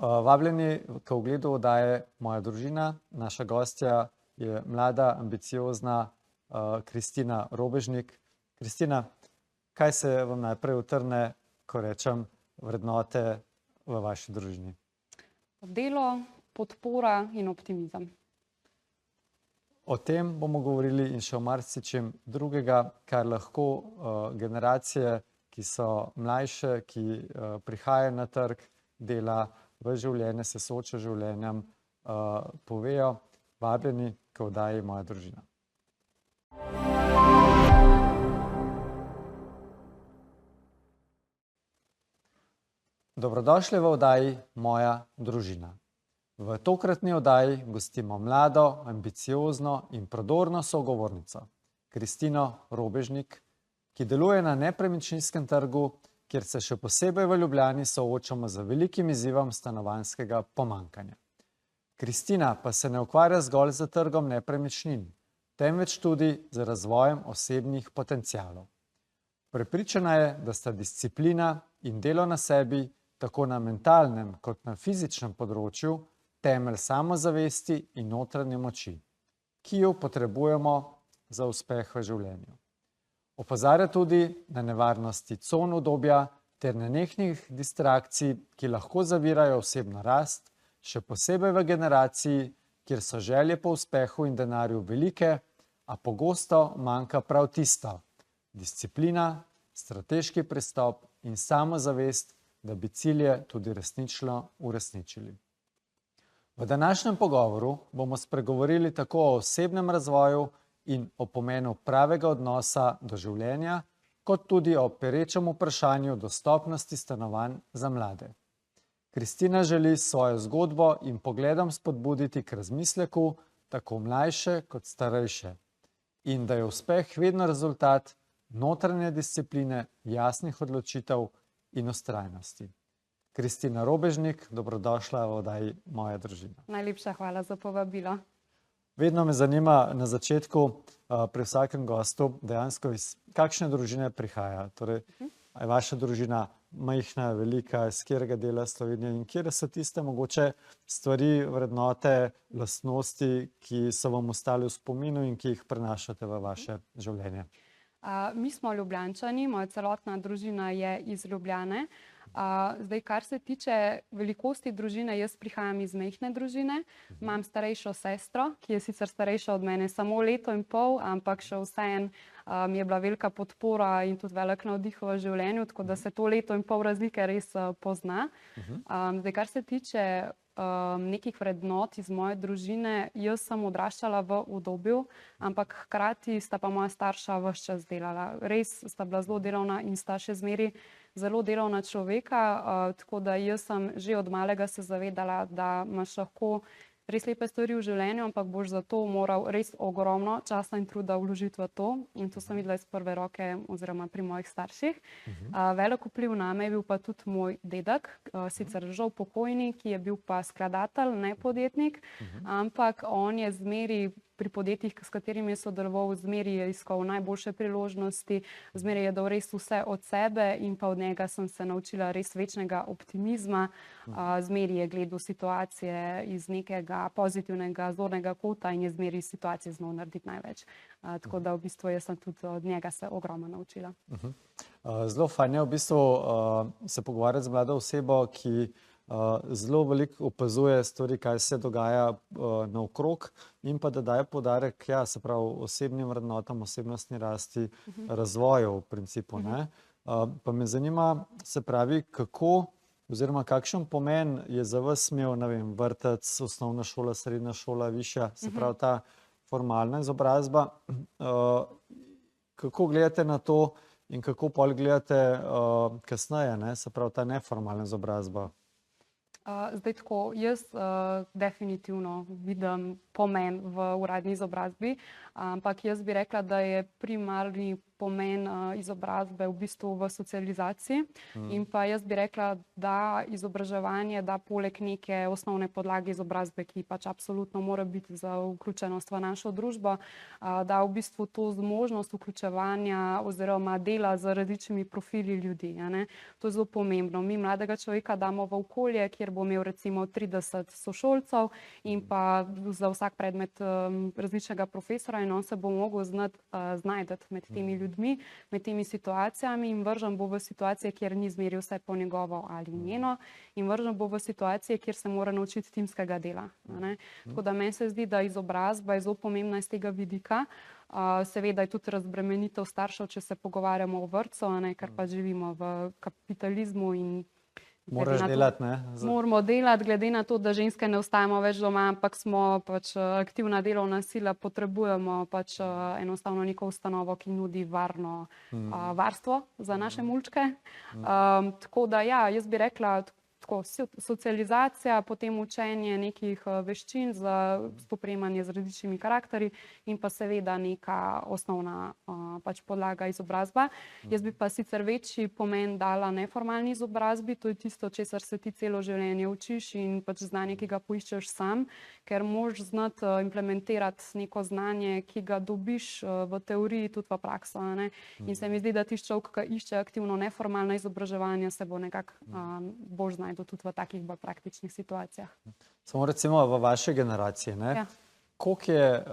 Vabljeni k ogledu oddaje Moja družina. Naša gostja je mlada, ambiciozna Kristina Robežnik. Kristina, kaj se vam najprej utrne, ko rečem vrednote v vaši družini? Delo, podpora in optimizem. O tem bomo govorili in še o marsičem drugega, kar lahko generacije, ki so mlajše, ki prihajajo na trg dela, v življenje, se soočajo z življenjem, povejo. Vabljeni k oddaji Moja družina. Dobrodošli v oddaji Moja družina. V tokratni oddaji gostimo mlado, ambiciozno in prodorno sogovornico, Kristino Robežnik, ki deluje na nepremičninskem trgu, kjer se še posebej v Ljubljani soočamo z velikim izzivom stanovanjskega pomanjkanja. Kristina pa se ne ukvarja zgolj z trgom nepremičnin, temveč tudi z razvojem osebnih potencialov. Prepričana je, da sta disciplina in delo na sebi, tako na mentalnem kot na fizičnem področju, temelj samozavesti in notranje moči, ki jo potrebujemo za uspeh v življenju. Opozarja tudi na nevarnosti con udobja ter nenehnih distrakcij, ki lahko zavirajo osebno rast, še posebej v generaciji, kjer so želje po uspehu in denarju velike, a pogosto manjka prav tisto: disciplina, strateški pristop in samozavest, da bi cilje tudi resnično uresničili. V današnjem pogovoru bomo spregovorili tako o osebnem razvoju in o pomenu pravega odnosa do življenja, kot tudi o perečem vprašanju dostopnosti stanovanj za mlade. Kristina želi svojo zgodbo in pogledom spodbuditi k razmisleku tako mlajše kot starejše in da je uspeh vedno rezultat notranje discipline, jasnih odločitev in vztrajnosti. Kristina Robežnik, dobrodošla v oddaji Moja družina. Najlepša hvala za povabilo. Vedno me zanima na začetku pri vsakem gostu dejansko iz kakšne družine prihaja. Torej, je vaša družina majhna, velika, iz katerega dela Slovenije in kje so tiste mogoče stvari, vrednote, lastnosti, ki so vam ostale v spominu in ki jih prenašate v vaše življenje? Mi smo Ljubljančani, moja celotna družina je iz Ljubljane. Zdaj, kar se tiče velikosti družine, jaz prihajam iz majhne družine. Imam starejšo sestro, ki je sicer starejša od mene samo leto in pol, ampak še vseeno mi je bila velika podpora in tudi velik navdih v življenju, tako da se to leto in pol razlike res pozna. Zdaj, kar se tiče nekih vrednot iz moje družine, jaz sem odraščala v udobju, ampak hkrati sta pa moja starša ves čas delala. Res sta bila zelo delovna in sta še zmeraj zelo delovna človeka, tako da jaz sem že od malega se zavedala, da imaš lahko res lepe stvari v življenju, ampak boš zato moral res ogromno časa in truda vložiti v to. In to sem videla iz prve roke oziroma pri mojih starših. Velik vpliv name je bil pa tudi moj dedek, sicer žal pokojni, ki je bil pa skladatelj, ne podjetnik, ampak on je zmeraj pri podjetjih, s katerimi je sodeloval, zmeraj je iskal najboljše priložnosti, zmeraj je dal res vse od sebe in pa od njega sem se naučila res večnega optimizma. Zmeraj je gledal situacije iz nekega pozitivnega, zornega kota in je zmeraj iz situacije znal narediti največ. Tako da v bistvu jaz sem tudi od njega se ogromno naučila. Zelo fajn je v bistvu se pogovarjati z mlado osebo, ki zelo veliko opazuje stvari, kaj se dogaja naokrog in pa da daje poudarek, se pravi, osebnim vrednotam, osebnostni rasti, razvoju v principu, ne. Pa me zanima, se pravi, kako oziroma kakšen pomen je za vas imel, ne vem, vrtec, osnovna šola, srednja šola, višja, se pravi ta formalna izobrazba. Kako gledate na to in kako pol gledate kasneje, ne, se pravi ta neformalna izobrazba? Zdaj tako, jaz definitivno vidim pomen v uradni izobrazbi, ampak jaz bi rekla, da je primarni pomen izobrazbe v bistvu v socializaciji. In pa jaz bi rekla, da izobraževanje da poleg neke osnovne podlage izobrazbe, ki pač absolutno mora biti za vključenost v našo družbo, da v bistvu to zmožnost vključevanja oziroma dela z različnimi profili ljudi. To je zelo pomembno. Mi mladega človeka damo v okolje, kjer bo imel recimo 30 sošolcev in pa za vsak predmet različnega profesora in on se bo mogel znajti med temi ljudmi, med temi situacijami in vržen bo v situacije, kjer ni zmeril vse po njegovo ali njeno in vržen bo v situacije, kjer se mora naučiti timskega dela. Tako da meni se zdi, da izobrazba je zelo pomembna iz tega vidika. Seveda je tudi razbremenitev staršev, če se pogovarjamo o vrtcu, ker pa živimo v kapitalizmu in moraš delati, ne? Moramo delati, glede na to, da ženske ne ostajamo več doma, ampak smo pač aktivna delovna sila, potrebujemo pač enostavno neko ustanovo, ki nudi varno varstvo za naše mulčke. Tako da ja, jaz bi rekla, tako socializacija, potem učenje nekih veščin za spoprijemanje z različnimi karakterji in pa seveda neka osnovna pač podlaga izobrazba. Jaz bi pa sicer večji pomen dala neformalni izobrazbi, to je tisto, česar se ti celo življenje učiš in pač znanje, ki ga poiščeš sam, ker moraš znati implementirati neko znanje, ki ga dobiš v teoriji, tudi v prakso. In se mi zdi, da tisti človek, ki išče aktivno neformalno izobraževanje, se bo nekako bolj znašel tudi v takih bolj praktičnih situacijah. Samo recimo v vaši generaciji, koliko je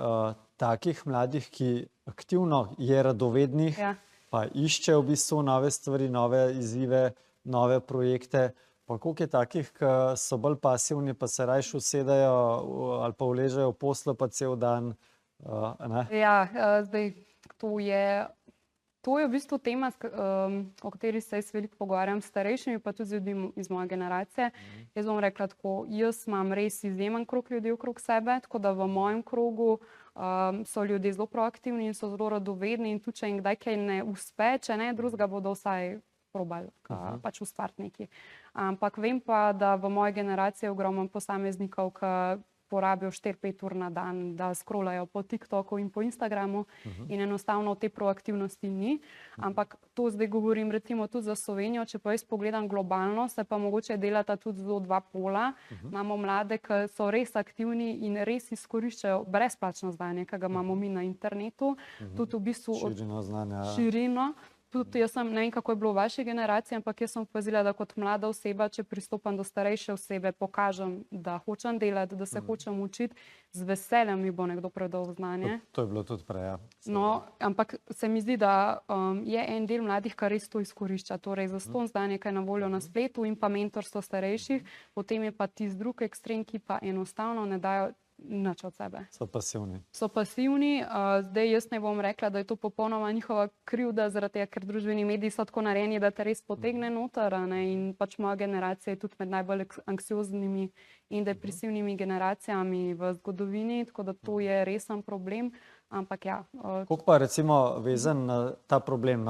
takih mladih, ki aktivno je radovednih, pa iščejo v bistvu nove stvari, nove izzive, nove projekte, pa koliko je takih, ki so bolj pasivni, pa se rajši usedejo ali pa uležejo v poslu pa cel dan, ne? Ja, zdaj, to je v bistvu tema, o kateri se jaz veliko pogovarjam s starejšimi, pa tudi z ljudmi iz moje generacije. Jaz bom rekla tako, jaz imam res izjemen krog ljudi okrog sebe, tako da v mojem krogu so ljudje zelo proaktivni in so zelo radovedni in tudi, če jim kdaj kaj ne uspe, če ne drugega, bodo vsaj probali pač ustvariti nekaj. Ampak vem pa, da v moji generaciji je ogromno posameznikov, ki porabijo 4-5 ur na dan, da scrollajo po TikToku in po Instagramu in enostavno te proaktivnosti ni. Ampak to zdaj govorim recimo tudi za Slovenijo, če pa jaz pogledam globalno, se pa mogoče delata tudi zelo dva pola. Imamo mlade, ki so res aktivni in res izkoriščajo brezplačno znanje, ki ga imamo mi na internetu. Tudi v bistvu širino znanja. Širino. Tudi jaz sem, ne vem, kako je bilo v vaši generaciji, ampak jaz sem opazila, da kot mlada oseba, če pristopam do starejše osebe, pokažem, da hočem delati, da se hočem učiti, z veseljem mi bo nekdo predal znanje. To je bilo tudi prej, ja. No, ampak se mi zdi, da je en del mladih, kar res to izkorišča. Torej, zastonj znanje, ki je na voljo na spletu in pa mentorstvo starejših, potem je pa tisti drug ekstrem, ki pa enostavno ne dajo nič od sebe. So pasivni. So pasivni. Zdaj jaz ne bom rekla, da je to popolnoma njihova krivda, zaradi tega, ker družbeni mediji so tako narejeni, da te res potegne noter, in pač moja generacija je tudi med najbolj anksioznimi in depresivnimi generacijami v zgodovini, tako da to je resen problem. Ampak ja. Koliko pa recimo vezan na ta problem,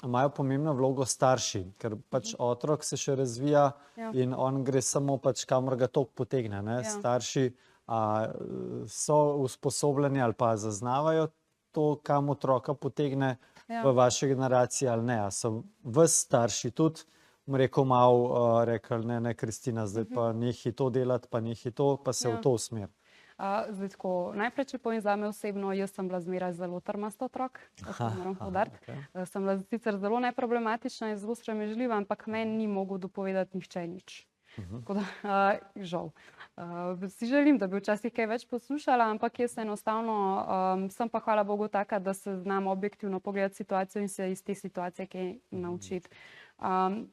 imajo pomembno vlogo starši, ker pač otrok se še razvija in on gre samo pač kamor ga tok potegne, ne? Starši so usposobljeni ali pa zaznavajo to, kam otroka potegne v vaši generaciji ali ne. A so vas starši tudi, bom rekel, malo rekli, ne, Kristina, zdaj pa nehi to delati, pa nehi to, pa se v to usmer. Zdaj tako, najprej, če povem zame osebno, jaz sem bila zmeraj zelo trmast otrok, to moram poudariti. Sem bila sicer zelo neproblematična in zelo sramežljiva, ampak meni ni mogel dopovedati nihče nič. Tako da, žal. Si želim, da bi včasih kaj več poslušala, ampak jaz enostavno sem pa, hvala Bogu, taka, da se znam objektivno pogledati situacijo in se iz te situacije kaj naučiti.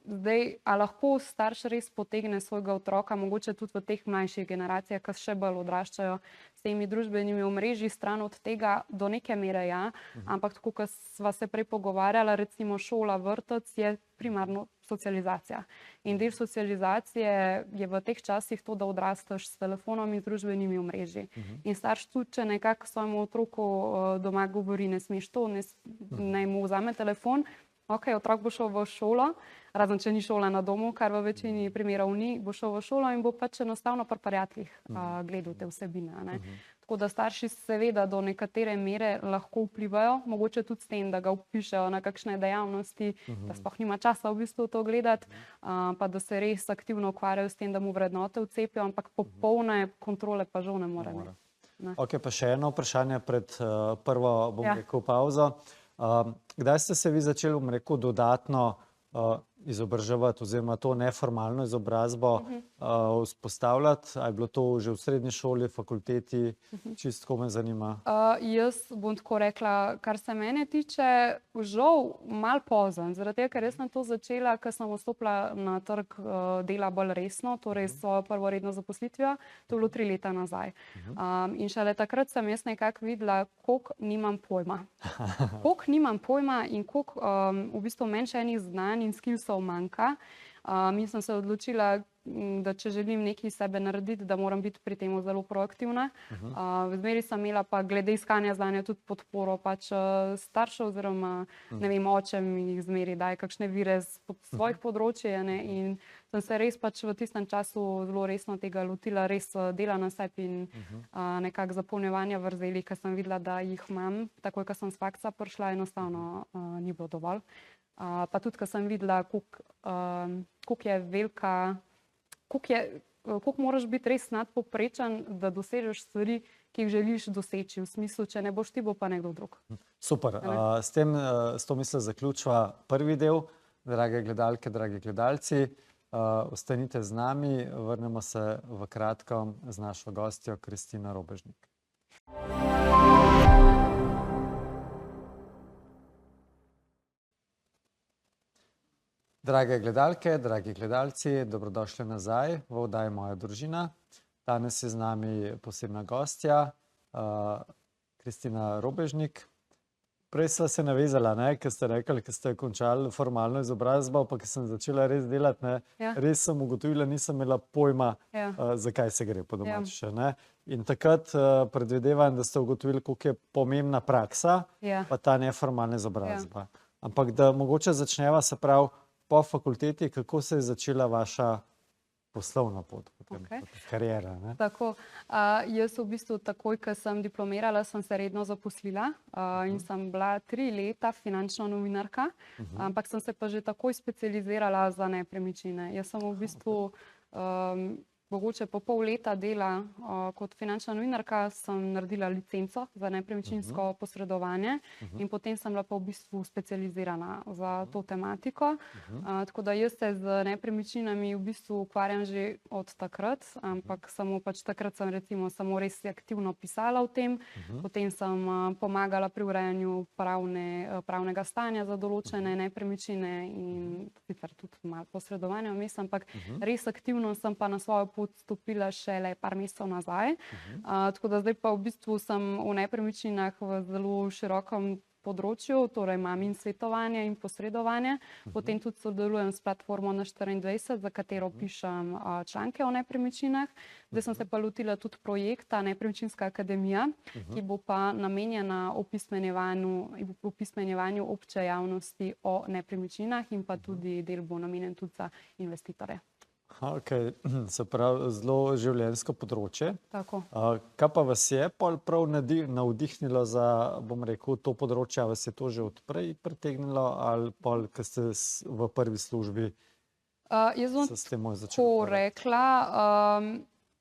Zdaj, a lahko starš res potegne svojega otroka, mogoče tudi v teh mlajših generacijah, ki še bolj odraščajo s temi družbenimi omrežji, stran od tega do neke mere, ja. Ampak tako, kot sva se prej pogovarjala, recimo šola, vrtec je primarno socializacija. In del socializacije je v teh časih to, da odrastaš s telefonom in z družbenimi omrežji. In starš tudi, če nekako svojemu otroku doma govori, ne smeš to, naj mu vzame telefon, ok, otrok bo šel v šolo, razen če ni šola na domu, kar v večini primerov ni, bo šel v šolo in bo pač enostavno pri prijateljih gledal te vsebine. Tako da starši seveda do nekatere mere lahko vplivajo, mogoče tudi s tem, da ga vpišejo na kakšne dejavnosti, da sploh nima časa v bistvu to gledati, pa da se res aktivno ukvarjajo s tem, da mu vrednote vcepijo, ampak popolne kontrole pa žal ne more imeti. Ok, pa še eno vprašanje pred prvo, bom rekel, pauzo. Kdaj ste se vi začeli, bom rekel, dodatno izobraževati oziroma to neformalno izobrazbo vzpostavljati? A je bilo to že v srednji šoli, fakulteti? Čisto me zanima. Jaz bom tako rekla, kar se mene tiče, žal malo pozno, zaradi tega, ker jaz sem to začela, ko sem vstopila na trg dela bolj resno, torej s svojo prvo redno zaposlitvijo, to je bilo 3 leta nazaj. In šele takrat sem jaz nekako videla, koliko nimam pojma. Koliko nimam pojma in koliko v bistvu meni še enih znanj in skillsov manjka. In sem se odločila, da če želim nekaj sebe narediti, da moram biti pri tem zelo proaktivna. Zmeraj sem imela pa glede iskanja znanja tudi podporo pač staršev oziroma, ne vem, oče mi jih zmeraj daje kakšne vire z svojih področij, in sem se res pač v tistem času zelo resno tega lotila, res dela na sebi in nekako zapolnjevanja vrzeli, ker sem videla, da jih imam. Takoj, ko sem s faksa prišla, enostavno ni bilo dovolj. Pa tudi, ko sem videla, koliko je velika, koliko moraš biti res nadpovprečen, da dosežeš stvari, ki jih želiš doseči. V smislu, če ne boš ti, bo pa nekdo drug. Super. S to mislijo zaključiva prvi del. Drage gledalke, dragi gledalci, ostanite z nami. Vrnemo se v kratkem z našo gostjo Kristino Robežnik. Drage gledalke, dragi gledalci, dobrodošli nazaj v oddaji Moja družina. Danes je z nami posebna gostja, Kristina Robežnik. Prej sva se navezala, ker ste rekli, ker ste končali formalno izobrazbo, pa ker sem začela res delati, res sem ugotovila, nisem imela pojma, zakaj se gre po domače. In takrat predvidevam, da ste ugotovili, koliko je pomembna praksa, pa ta neformalna izobrazba. Ampak da mogoče začneva, se pravi, po fakulteti, kako se je začela vaša poslovna pot, kariera? Tako, jaz v bistvu takoj, ko sem diplomirala, sem se redno zaposlila in sem bila 3 leta finančna novinarka, ampak sem se pa že takoj specializirala za nepremičnine. Jaz sem v bistvu mogoče po pol leta dela kot finančna novinarka sem naredila licenco za nepremičninsko posredovanje in potem sem bila pa v bistvu specializirana za to tematiko. Tako da jaz se z nepremičninami v bistvu ukvarjam že od takrat, ampak samo pač takrat sem recimo samo res aktivno pisala o tem, potem sem pomagala pri urejanju pravnega stanja za določene nepremičnine in sicer tudi malo posredovanja vmes, ampak res aktivno sem pa na svojo pot stopila šele par mesecev nazaj. Tako da zdaj pa v bistvu sem v nepremičninah v zelo širokem področju, torej imam in svetovanje in posredovanje. Potem tudi sodelujem s platformo Na24, za katero pišem članke o nepremičninah. Zdaj sem se pa lotila tudi projekta Nepremičninska akademija, ki bo pa namenjena opismenjevanju obče javnosti o nepremičninah in pa tudi del bo namenjen tudi za investitorje. Ok, se pravi, zelo življenjsko področje. Tako. Kaj pa vas je prav navdihnilo za, bom rekel, to področje? Vas je to že odprej pritegnilo ali pol, ko ste v prvi službi se s tem začeli? Tako rekla,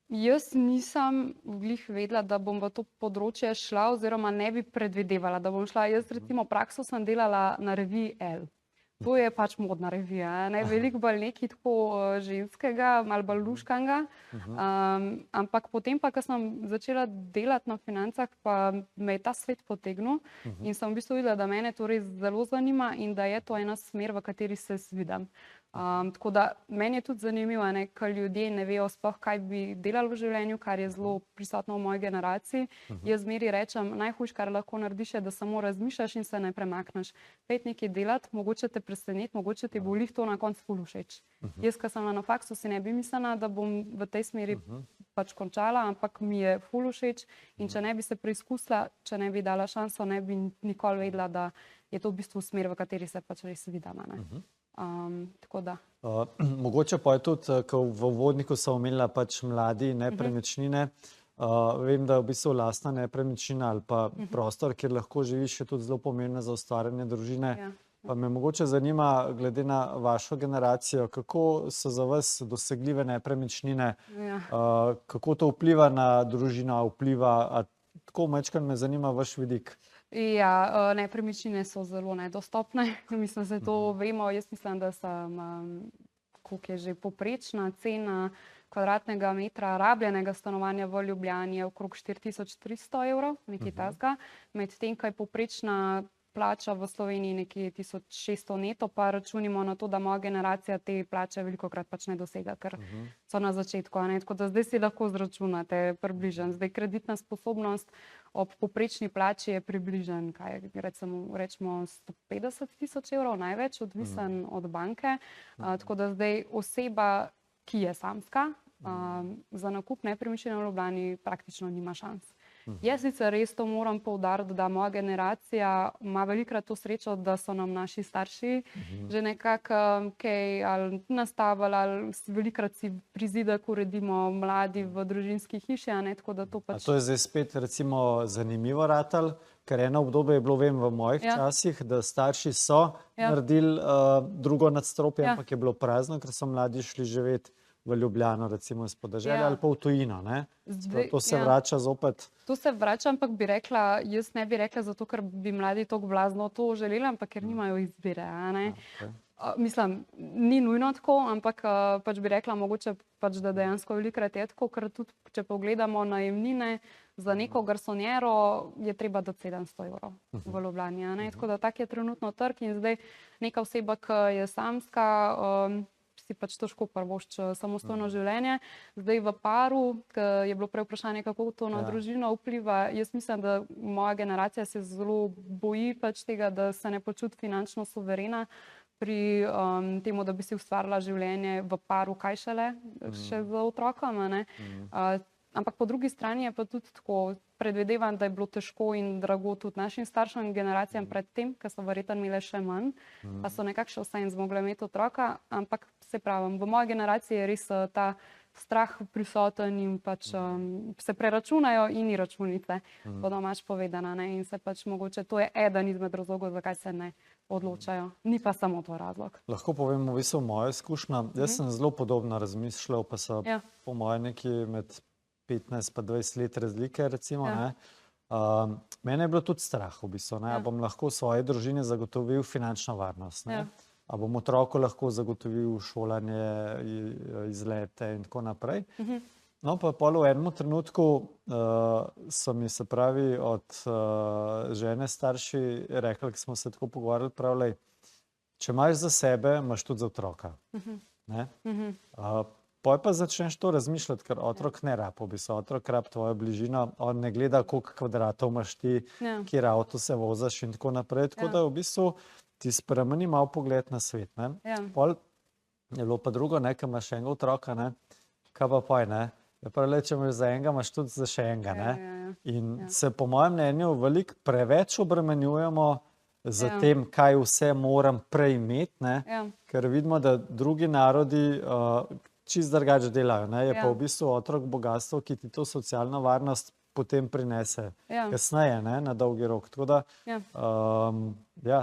jaz nisem glih vedela, da bom v to področje šla oziroma ne bi predvidevala, da bom šla. Jaz recimo prakso sem delala na reviji Elle. To je pač modna revija, veliko bolj nekaj tako ženskega, malo bolj luškanga. Ampak potem pa, ko sem začela delati na financah, pa me je ta svet potegnil in sem v bistvu videla, da mene to res zelo zanima in da je to ena smer, v kateri se vidim. Tako da meni je tudi zanimivo, ker ljudje ne vejo sploh, kaj bi delali v življenju, kar je zelo prisotno v moji generaciji. Jaz zmeraj rečem, najhujše, kar lahko narediš, je, da samo razmišljaš in se ne premakneš. Pet nekaj delati, mogoče te preseneti, mogoče ti bo glih to na koncu ful všeč. Jaz, ko sem na faksu, si ne bi mislila, da bom v tej smeri pač končala, ampak mi je ful všeč in če ne bi se preizkusila, če ne bi dala šanso, ne bi nikoli vedela, da je to v bistvu smer, v kateri se pač res vidim. Tako da. Mogoče pa je tudi, ko v uvodniku so omenila pač mladi nepremičnine, Vem, da v bistvu lastna nepremičnina ali pa prostor, kjer lahko živiš, je tudi zelo pomembna za ustvarjanje družine. Ja. Pa me mogoče zanima, glede na vašo generacijo, kako so za vas dosegljive nepremičnine, Ja. kako to vpliva na družino, tako majčkeno me zanima vaš vidik. Ja, nepremičnine so zelo nedostopne. Mislim, da to vemo. Jaz mislim, da sem, koliko je že povprečna cena kvadratnega metra rabljenega stanovanja v Ljubljani je okrog 4300 evrov, nekaj takega. Medtem, ko je povprečna plača v Sloveniji nekje 1600 neto, pa računimo na to, da moja generacija te plače velikokrat pač ne dosega, ker so na začetku. Tako da zdaj si lahko izračunate približno. Zdaj kreditna sposobnost ob povprečni plači je približno, rečemo 150 000 evrov največ, odvisen od banke. Tako da zdaj oseba, ki je samska, za nakup nepremičnine v Ljubljani praktično nima šans. Jaz sicer res to moram poudariti, da moja generacija ima velikokrat to srečo, da so nam naši starši že nekako kaj ali nastavili ali velikokrat si prizidek uredimo mladi v družinski hiši, tako da to pač... A to je zdaj spet recimo zanimivo ratalo, ker eno obdobje je bilo, vem, v mojih časih, da starši so naredili drugo nadstropje, ampak je bilo prazno, ker so mladi šli živeti v Ljubljano, recimo iz podeželja ali pa v tujino, ne? To se vrača zopet. To se vrača, ampak jaz ne bi rekla zato, ker bi mladi toliko blazno to želeli, ampak ker nimajo izbire, Mislim, ni nujno tako, ampak pač bi rekla mogoče pač, da dejansko velikokrat je tako, ker tudi, če pogledamo najemnine, za neko garsonjero je treba dati 700 evrov v Ljubljani, Tako da tak je trenutno trg in zdaj neka oseba, ki je samska, si pač težko privošči samostojno življenje. Zdaj v paru, ki je bilo prej vprašanje, kako to na družino vpliva, jaz mislim, da moja generacija se zelo boji pač tega, da se ne počuti finančno suverena pri temu, da bi si ustvarila življenje v paru, kaj šele, še z otrokom, Ampak po drugi strani je pa tudi tako, predvidevam, da je bilo težko in drago tudi našim staršem in generacijam pred tem, ker so verjetno imele še manj, pa so nekako še vseeno zmogle imeti otroka, ampak se pravim, v moji generaciji je res ta strah prisoten in pač se preračunajo in ni računice, po domač povedano, in se pač mogoče, to je eden izmed razlogov, zakaj se ne odločajo. Ni pa samo to razlog. Lahko povem v bistvu mojo izkušnjo. Jaz sem zelo podobno razmišljal, pa so po moje nekje med 15 pa 20 let razlike, recimo, Mene je bilo tudi strah, v bistvu, A bom lahko svoji družini zagotovil finančno varnost, A bom otroku lahko zagotovil šolanje, izlete in tako naprej. No, pa pol v enem trenutku so mi, se pravi, od žene starši rekli, ki smo se tako pogovarjali, pravi, če imaš za sebe, imaš tudi za otroka. Poj pa začneš to razmišljati, ker otrok ne rab, v bistvu, otrok rab tvojo bližino, on ne gleda, koliko kvadratov imaš ti, kjer avto se vozaš in tako naprej, tako da v bistvu ti spremeni malo pogled na svet, Pol je bilo pa drugo, ker imaš enega otroka, kaj pa poj, je prav, če imaš za enega, imaš tudi za še enega, In se po mojem mnenju veliko preveč obremenjujemo za tem, kaj vse moram prej imeti, ker vidimo, da drugi narodi čisto drugače delajo, Je pa v bistvu otrok bogastvo, ki ti to socialno varnost potem prinese kasneje, na dolgi rok. Tako da,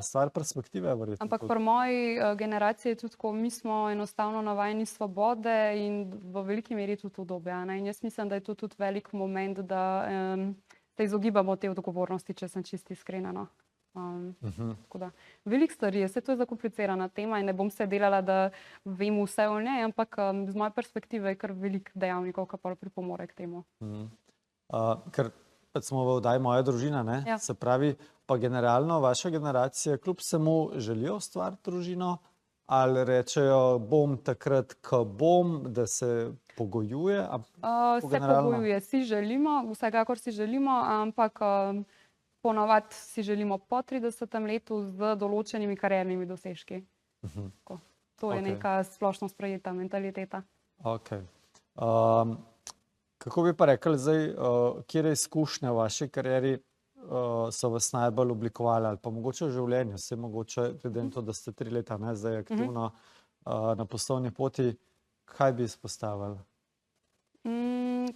stvar perspektive je verjetno. Ampak pri moji generaciji je tudi tako, mi smo enostavno navajeni svobode in v veliki meri tudi udobja, In jaz mislim, da je to tudi velik moment, da se izogibamo te odgovornosti, če sem čisto iskrena, Tako da, veliko stvari je, to je zakomplicirana tema in ne bom se delala, da vem vse o njej, ampak z moje perspektive je kar veliko dejavnikov, ki pa pripomore k temu. Ker smo v oddaji Moja družina, Se pravi, pa generalno vaša generacija kljub vsemu želijo ustvariti družino ali rečejo, bom takrat, ko bom, da se pogojuje? Se pogojuje, si želimo, vsekakor si želimo, ampak ponavadi si želimo po 30. letu z določenimi kariernimi dosežki. To je neka splošno sprejeta mentaliteta. Kako bi pa rekli zdaj, katere izkušnje v vaši karieri so vas najbolj oblikovali ali pa mogoče v življenju, saj mogoče, glede na to, da ste 3 leta zdaj aktivno na poslovni poti, kaj bi izpostavili?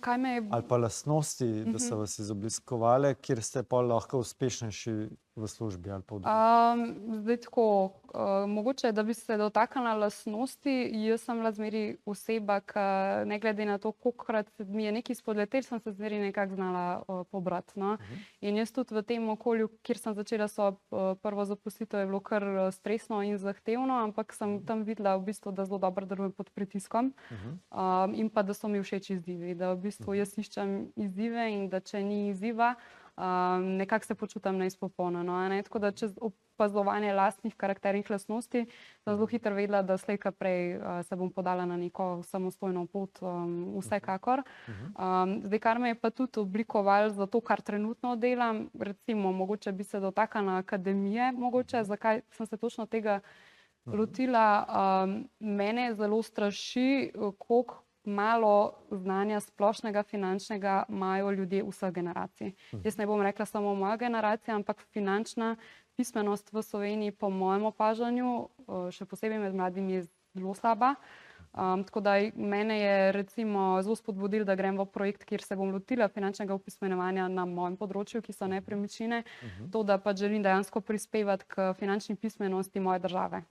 Kaj me je... ali pa lastnosti, da so vas izobliskovale, kjer ste pa lahko uspešnejši v službi ali pa v drugem? Zdaj tako, mogoče, da bi se dotaknila lastnosti, jaz sem bila zmeri oseba, ki ne glede na to, kolikokrat mi je nekaj spodletel, sem se zmeri nekako znala pobrati. No? In jaz tudi v tem okolju, kjer sem začela prvo zaposlitev, je bilo kar stresno in zahtevno, ampak sem tam videla v bistvu, da zelo dobro delujem pod pritiskom in pa, da so mi všeč izzivi, da v bistvu jaz iščem izzive in da če ni izziva, nekako se počutim neizpopolnjeno. Tako da čez opazovanje lastnih karakternih lastnosti sem zelo hitro vedela, da slej ko prej se bom podala na neko samostojno pot, vsekakor. Zdaj, kar me je pa tudi oblikovalo za to, kar trenutno delam, recimo, mogoče bi se dotaknila akademije, mogoče, zakaj sem se točno tega lotila. Mene zelo straši, koliko malo znanja splošnega finančnega imajo ljudje vseh generacij. Jaz ne bom rekla samo moja generacija, ampak finančna pismenost v Sloveniji po mojem opažanju, še posebej med mladimi, je zelo slaba. Tako da mene je recimo zelo spodbudilo, da grem v projekt, kjer se bom lotila finančnega opismenjevanja na mojem področju, ki so nepremičnine, to, da pa želim dejansko prispevati k finančni pismenosti moje države,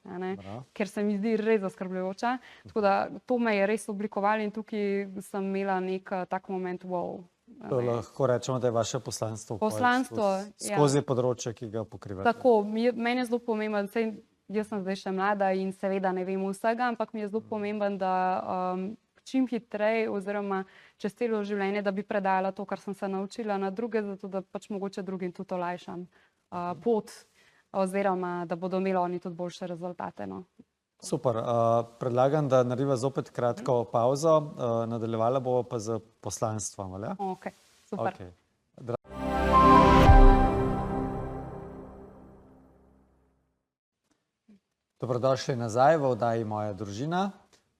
ker se mi zdi res zaskrbljujoča. Tako da to me je res oblikovalo in tukaj sem imela nek tak moment, wow. Lahko rečemo, da je vaše poslanstvo skozi področje, ki ga pokrivate. Tako, meni je zelo pomemben, jaz sem zdaj še mlada in seveda ne vem vsega, ampak mi je zelo pomemben, da čim hitreje oziroma čez celo življenje, da bi predala to, kar sem se naučila na druge, zato da pač mogoče drugim tudi olajšam pot oziroma da bodo imeli oni tudi boljše rezultate. No. Super. Predlagam, da narediva zopet kratko pauzo, nadaljevala bomo pa z poslanstvom, ali ja? Ok, super. Okay. Dobrodošli nazaj v oddaji Moja družina.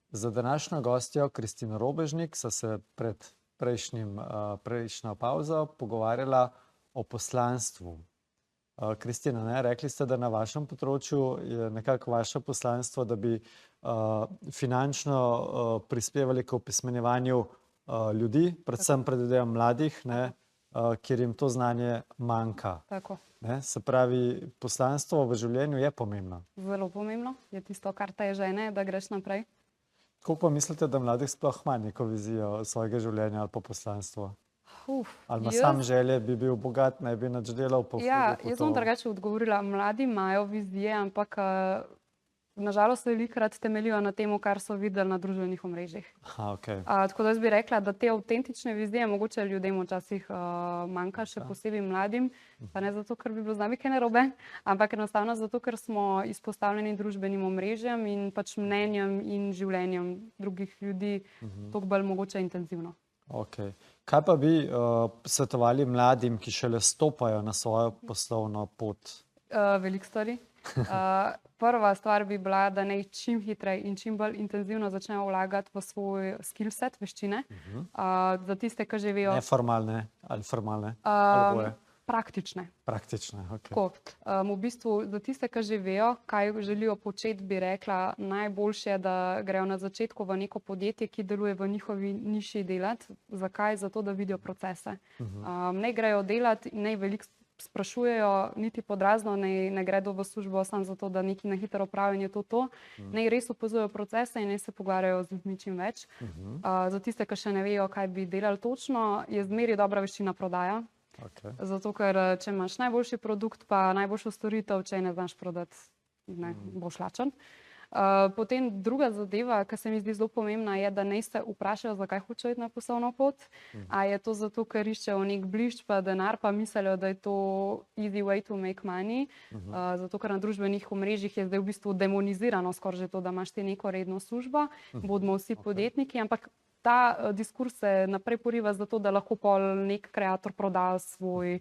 Za današnjo gostjo Kristino Robežnik so se pred prejšnjo pauzo pogovarjala o poslanstvu. Kristina, rekli ste, da na vašem področju je nekako vaše poslanstvo, da bi finančno prispevali k opismenjevanju ljudi, predvsem predvidevam mladih, kjer jim to znanje manjka. Tako. Se pravi, poslanstvo v življenju je pomembno. Zelo pomembno. Je tisto, kar te žene, da greš naprej. Koliko pa mislite, da mladih sploh ima neko vizijo svojega življenja ali pa poslanstvo? Ali ima sam želje, bi bil bogat, ne bi nič delal? Ja, jaz bom drugače odgovorila. Mladi imajo vizije, ampak nažalost velikokrat temeljijo na tem, kar so videli na družbenih omrežjih. Tako da jaz bi rekla, da te avtentične vizije mogoče ljudem včasih manjka, še posebej mladim, pa ne zato, ker bi bilo z nami kaj narobe, ampak enostavno zato, ker smo izpostavljeni družbenim omrežjem in pač mnenjem in življenjem drugih ljudi toliko bolj mogoče intenzivno. Kaj pa bi svetovali mladim, ki šele stopajo na svojo poslovno pot? Veliko stvari. Prva stvar bi bila, da naj čim hitreje in čim bolj intenzivno začnejo vlagati v svoj skillset, veščine. Za tiste, ki že vejo... Neformalne ali formalne? Praktične. Praktične, ok. V bistvu za tiste, ki že vejo, kaj želijo početi, bi rekla, najboljše je, da grejo na začetku v neko podjetje, ki deluje v njihovi niši delati. Zakaj? Zato, da vidijo procese. Ne grejo delati in ne veliko sprašujejo, niti podrazno, ne gredo v službo samo zato, da nekaj na hitro opravijo in je to. Ne res opazujejo procese in ne se pogovarjajo z ljudmi čim več. Za tiste, ki še ne vejo, kaj bi delali točno, je zmeraj dobra veščina prodaja. Zato, ker če imaš najboljši produkt pa najboljšo storitev, če ne znaš prodati, boš lačen. Potem druga zadeva, ki se mi zdi zelo pomembna, je, da naj se vprašajo, zakaj hočejo iti na poslovno pot. A je to zato, ker iščejo nek blišč pa denar, pa mislijo, da je to easy way to make money. Zato, ker na družbenih omrežjih je zdaj v bistvu demonizirano skoraj že to, da imaš ti neko redno službo, bodimo vsi podjetniki, ampak ta diskurs se naprej poriva zato, da lahko pol nek kreator proda svoj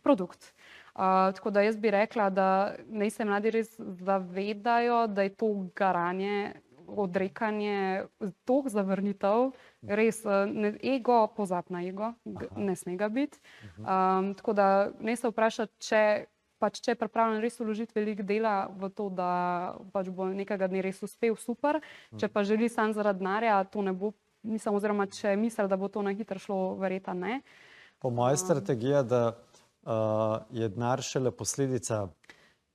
produkt. Tako da jaz bi rekla, da naj se mladi res zavedajo, da je to garanje, odrekanje, toliko zavrnitev, res ego, pozab na ego, ne sme ga biti. Tako da naj se vpraša, če je pripravljen res vložiti veliko dela v to, da pač bo nekega dne res uspel, super. Če pa želi samo zaradi denarja, to ne bo mislim, oziroma če misli, da bo to na hitro šlo, verjetno ne. Po moje strategija, da je denar šele posledica,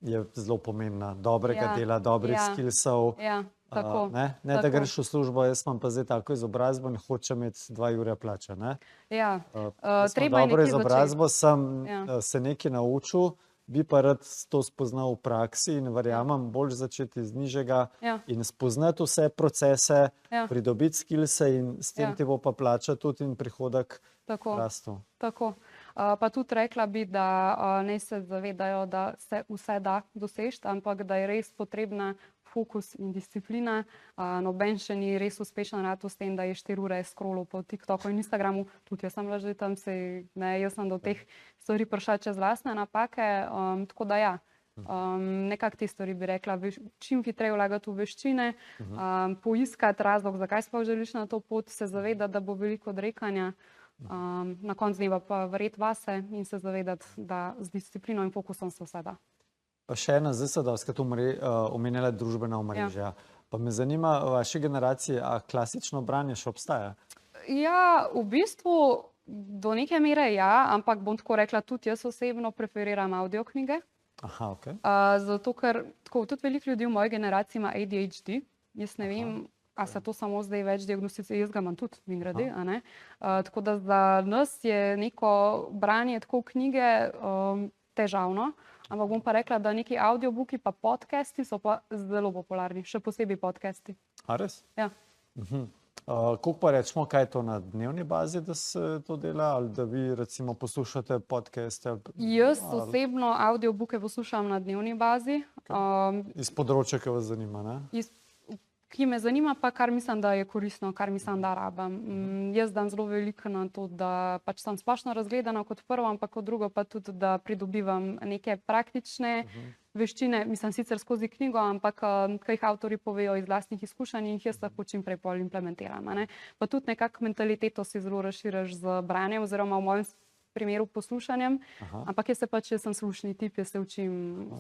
je zelo pomembna. Dobrega dela, dobrih skillsov. Ja, tako. Ne, da greš v službo, jaz imam pa zdaj tako izobrazbo in hočem imeti 2 ure plače. Ja, treba je dobro izobrazbo, sem se nekaj naučil, bi pa rad to spoznal v praksi in verjamem, bolj začeti z nižjega in spoznati vse procese, pridobiti skillse in s tem ti bo pa plača tudi in prihodek rastu. Tako. Pa tudi rekla bi, da ne se zavedajo, da se vse da doseči, ampak da je res potrebna fokus in disciplina. Noben še ni res uspešen rad s tem, da je 4 ure scrollal po TikToku in Instagramu. Tudi jaz sem bila že tam, jaz sem do teh stvari prišla čez lastne napake. Tako da ja, nekako te stvari bi rekla, čim hitreje vlagati v veščine, poiskati razlog, zakaj sploh želiš na to pot, se zavedati, da bo veliko odrekanja. Na koncu dneva pa verjeti vase in se zavedati, da z disciplino in fokusom se vse da. Pa še ena, zdaj se dostakrat omenjala družbena omrežja. Pa me zanima, v vaši generaciji, a klasično branje še obstaja? Ja, v bistvu do neke mere ja, ampak bom tako rekla, tudi jaz osebno preferiram audioknjige. Aha, ok. Zato, ker tudi veliko ljudi v moji generaciji ima ADHD. Jaz ne vem, a se to samo zdaj več diagnosticira, jaz ga imam tudi, mimogrede, a ne. Tako da za nas je neko branje tako knjige težavno, ampak bom pa rekla, da neki audiobooki pa podcasti so pa zelo popularni, še posebej podcasti. A res? Ja. Koliko pa rečemo, kaj je to na dnevni bazi, da se to dela, ali da vi recimo poslušate podcaste? Jaz osebno audiobooke poslušam na dnevni bazi. Iz področja, ki vas zanima, ne? Ki me zanima pa, kar mislim, da je koristno, kar mislim, da rabim. Jaz dam zelo veliko na to, da pač sem splošno razgledana kot prvo, ampak kot drugo pa tudi, da pridobivam neke praktične veščine, mislim sicer skozi knjigo, ampak kaj jih avtorji povejo iz lastnih izkušenj in jih jaz lahko čim prej pol implementiram. Pa tudi nekako mentaliteto si zelo razširiš z branjem oziroma v mojem primeru poslušanjem, ampak jaz se pač, jaz sem slušni tip, jaz se učim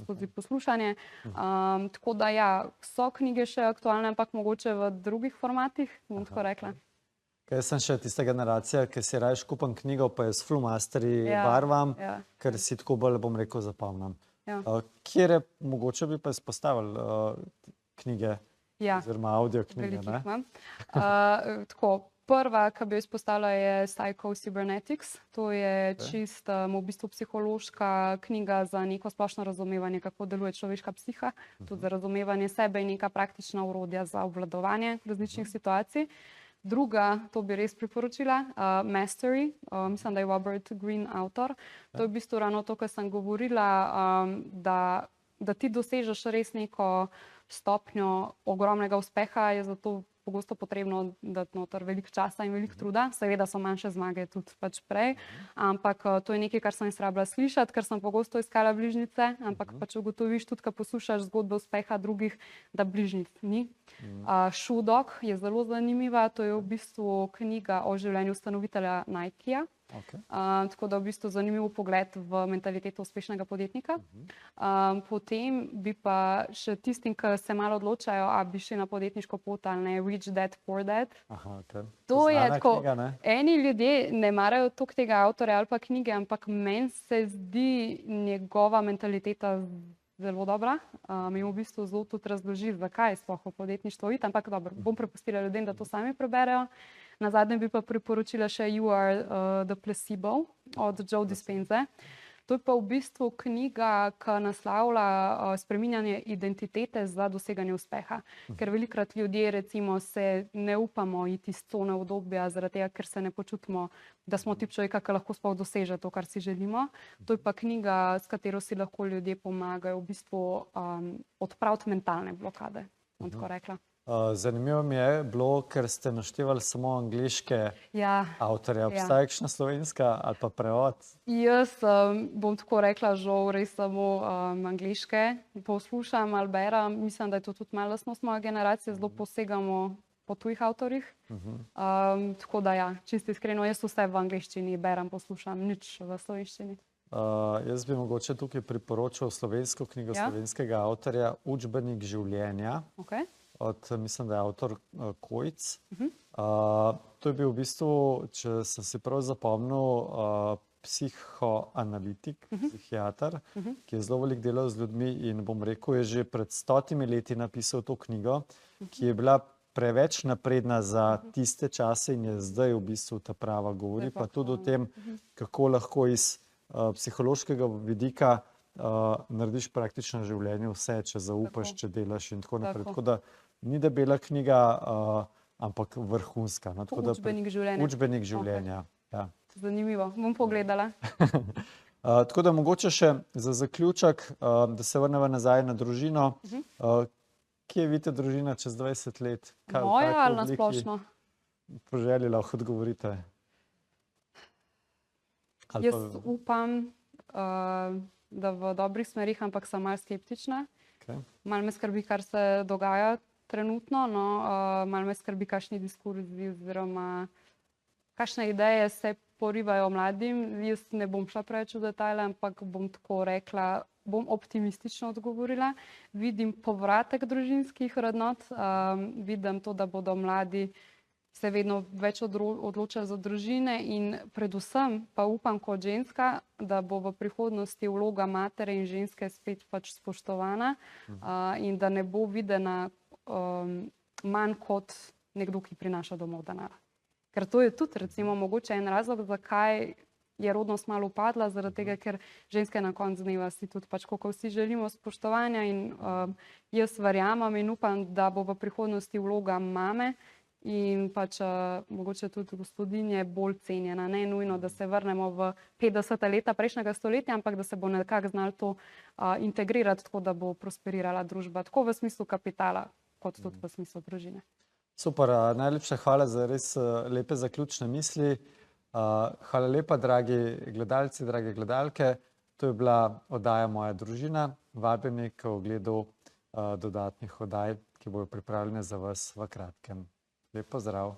skozi poslušanje. Tako da ja, so knjige še aktualne, ampak mogoče v drugih formatih, bom tako rekla. Jaz sem še tista generacija, ki si rajš kupam knjigo, pa jaz flumasteri barvam, ker si tako bolj, bom rekel, zapomnim. Kjere mogoče bi pa izpostavili knjige oziroma audio knjige? Veliko imam. Tako, prva, ki bi jo izpostavila, je Psycho-Cybernetics. To je čist v bistvu psihološka knjiga za neko splošno razumevanje, kako deluje človeška psiha, tudi za razumevanje sebe in neka praktična orodja za obvladovanje različnih situacij. Druga, to bi res priporočila, Mastery, mislim, da je Robert Greene avtor. To je v bistvu ravno to, kar sem govorila, da ti dosežeš res neko stopnjo ogromnega uspeha, je zato pogosto potrebno dati noter veliko časa in veliko truda. Seveda so manjše zmage tudi pač prej, ampak to je nekaj, kar sem jaz rabila slišati, ker sem pogosto iskala bližnjice, ampak pač ugotoviš tudi, ko poslušaš zgodbe uspeha drugih, da bližnjic ni. Shoe Dog je zelo zanimiva, to je v bistvu knjiga o življenju ustanovitelja Nikija. Tako da v bistvu zanimiv pogled v mentaliteto uspešnega podjetnika. Potem bi pa še tistim, ki se malo odločajo, a bi šli na podjetniško pot ali ne, Rich Dad, Poor Dad. To je tako, eni ljudje ne marajo toliko tega avtorja ali pa knjige, ampak meni se zdi njegova mentaliteta zelo dobra. Mi v bistvu zelo tudi razloži, zakaj je sploh v podjetništvo iti, ampak dobro, bom prepustila ljudem, da to sami preberejo. Nazadnje bi pa priporočila še You Are the Placebo od Joe Dispenze. To je pa v bistvu knjiga, ki naslavlja spreminjanje identitete za doseganje uspeha. Ker velikokrat ljudje recimo se ne upamo iti iz cone udobja zaradi tega, ker se ne počutimo, da smo tip človeka, ki lahko sploh doseže to, kar si želimo. To je pa knjiga, s katero si lahko ljudje pomagajo v bistvu odpraviti mentalne blokade, bom tako rekla. Zanimivo mi je bilo, ker ste naštevali samo angleške avtorje. Obstaja kakšna slovenska ali pa prevod? Jaz bom tako rekla, žal res samo angleške poslušam ali berem. Mislim, da je to tudi malo lastnost moje generacije, zelo posegamo po tujih avtorjih. Tako da ja, čisto iskreno, jaz vse v angleščini berem, poslušam, nič v slovenščini. Jaz bi mogoče tukaj priporočal slovensko knjigo slovenskega avtorja Učbenik življenja. Mislim, da je avtor Kojc. To je bil v bistvu, če sem si prav zapomnil, psihoanalitik, psihiater, ki je zelo veliko delal z ljudmi in bom rekel, je že pred 100 leti napisal to knjigo, ki je bila preveč napredna za tiste čase in je zdaj v bistvu ta prava govori, pa tudi o tem, kako lahko iz psihološkega vidika narediš praktično v življenju vse, če zaupaš, če delaš in tako naprej. Tako da ni debela knjiga, ampak vrhunska. No, Učbenik življenja. Učbenik življenja, ja. Zanimivo, bom pogledala. Tako da mogoče še za zaključek, da se vrnemo nazaj na družino. Kje vidite družina čez 20 let? Moja ali na splošno? Po želji lahko odgovorite. Jaz upam, da v dobrih smerih, ampak sem malo skeptična. Malo me skrbi, kar se dogaja trenutno, no, malo me skrbi, kakšni diskurzi oziroma kakšne ideje se porivajo mladim. Jaz ne bom šla preveč v detajle, ampak bom tako rekla, bom optimistično odgovorila. Vidim povratek družinskih vrednot, vidim to, da bodo mladi se vedno več odločali za družine in predvsem pa upam kot ženska, da bo v prihodnosti vloga matere in ženske spet pač spoštovana in da ne bo videna manj kot nekdo, ki prinaša domov denar. Ker to je tudi recimo mogoče en razlog, zakaj je rodnost malo upadla, zaradi tega, ker ženske na koncu dneva si tudi pač, koliko vsi želimo spoštovanja in jaz verjamem in upam, da bo v prihodnosti vloga mame in pač mogoče tudi gospodinje bolj cenjena. Ne nujno, da se vrnemo v 50. leta prejšnjega stoletja, ampak da se bo nekako znalo to integrirati tako, da bo prosperirala družba, tako v smislu kapitala, kot tudi v smislu družine. Super, najlepša hvala za res lepe zaključne misli. Hvala lepa, dragi gledalci, drage gledalke. To je bila oddaja Moja družina. Vabljeni k ogledu dodatnih oddaj, ki bodo pripravljene za vas v kratkem. Lep pozdrav.